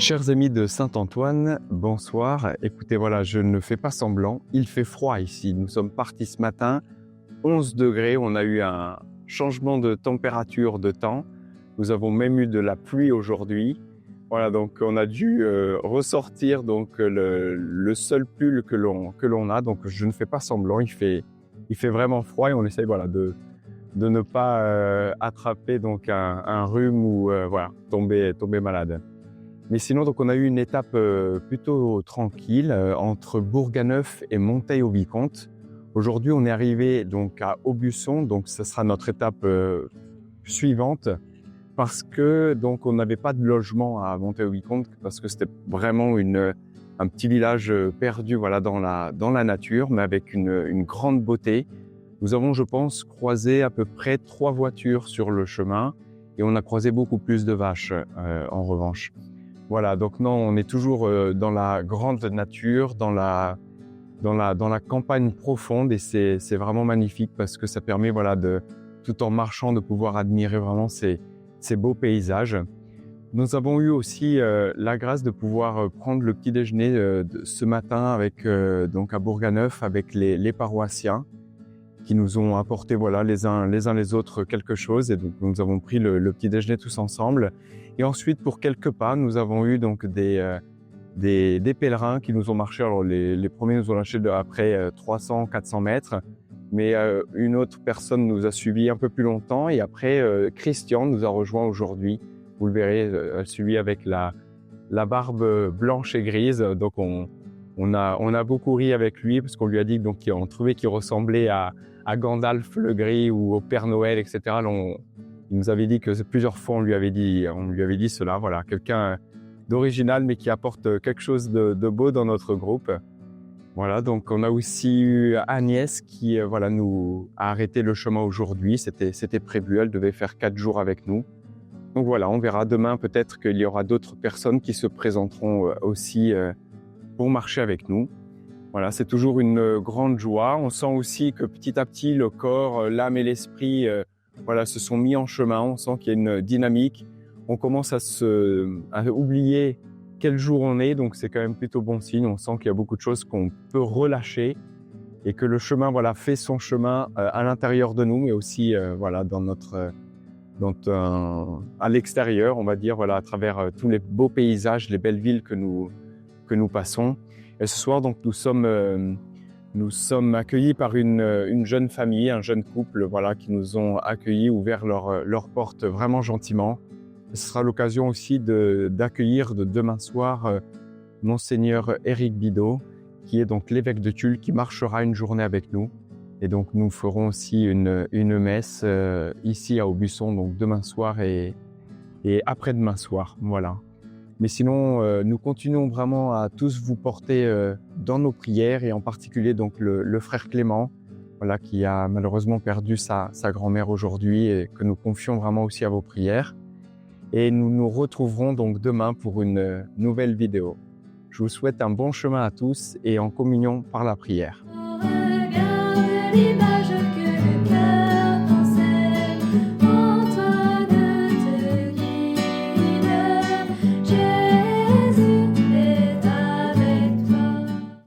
Chers amis de Saint-Antoine, bonsoir. Écoutez, voilà, je ne fais pas semblant, il fait froid ici. Nous sommes partis ce matin, 11 degrés, on a eu un changement de température de temps. Nous avons même eu de la pluie aujourd'hui. Voilà, donc on a dû ressortir donc le seul pull que l'on a. Donc je ne fais pas semblant, il fait vraiment froid et on essaye voilà, de ne pas attraper donc un rhume ou voilà, tomber malade. Mais sinon, donc, on a eu une étape plutôt tranquille entre Bourganeuf et Monteil-au-Vicomte. Aujourd'hui, on est arrivé donc à Aubusson, donc ce sera notre étape suivante parce que donc on n'avait pas de logement à Monteil-au-Vicomte parce que c'était vraiment un petit village perdu voilà dans la nature, mais avec une grande beauté. Nous avons, je pense, croisé à peu près 3 voitures sur le chemin et on a croisé beaucoup plus de vaches en revanche. Voilà, donc non, on est toujours dans la grande nature, dans la campagne profonde et c'est vraiment magnifique parce que ça permet, voilà, tout en marchant, de pouvoir admirer vraiment ces beaux paysages. Nous avons eu aussi la grâce de pouvoir prendre le petit déjeuner ce matin avec, donc à Bourganeuf avec les paroissiens qui nous ont apporté voilà, les uns les autres quelque chose. Et donc nous avons pris le petit déjeuner tous ensemble. Et ensuite, pour quelques pas, nous avons eu donc des pèlerins qui nous ont marché. Alors les premiers nous ont lâché après 300-400 mètres, mais une autre personne nous a suivis un peu plus longtemps. Et après, Christian nous a rejoint aujourd'hui. Vous le verrez, celui avec la barbe blanche et grise. Donc on a beaucoup ri avec lui parce qu'on lui a dit donc qu'on trouvait qu'il ressemblait à Gandalf le Gris ou au Père Noël, etc. Il nous avait dit que plusieurs fois on lui avait dit cela, voilà, quelqu'un d'original mais qui apporte quelque chose de beau dans notre groupe. Voilà, donc on a aussi eu Agnès qui voilà, nous a arrêté le chemin aujourd'hui, c'était prévu, elle devait faire 4 jours avec nous. Donc voilà, on verra demain, peut-être qu'il y aura d'autres personnes qui se présenteront aussi pour marcher avec nous. Voilà, c'est toujours une grande joie. On sent aussi que petit à petit, le corps, l'âme et l'esprit voilà, se sont mis en chemin. On sent qu'il y a une dynamique. On commence à oublier quel jour on est, donc c'est quand même plutôt bon signe. On sent qu'il y a beaucoup de choses qu'on peut relâcher et que le chemin voilà, fait son chemin à l'intérieur de nous, mais aussi voilà, à l'extérieur, on va dire, voilà, à travers tous les beaux paysages, les belles villes que nous passons. Et ce soir, donc, nous sommes accueillis par une jeune famille, un jeune couple, voilà, qui nous ont accueillis, ouvert leurs portes vraiment gentiment. Et ce sera l'occasion aussi d'accueillir demain soir Monseigneur Éric Bidot, qui est donc l'évêque de Tulle, qui marchera une journée avec nous. Et donc, nous ferons aussi une messe ici à Aubusson, donc demain soir et après-demain soir, voilà. Mais sinon, nous continuons vraiment à tous vous porter dans nos prières et en particulier donc le frère Clément, voilà, qui a malheureusement perdu sa grand-mère aujourd'hui et que nous confions vraiment aussi à vos prières. Et nous nous retrouverons donc demain pour une nouvelle vidéo. Je vous souhaite un bon chemin à tous et en communion par la prière. Regarde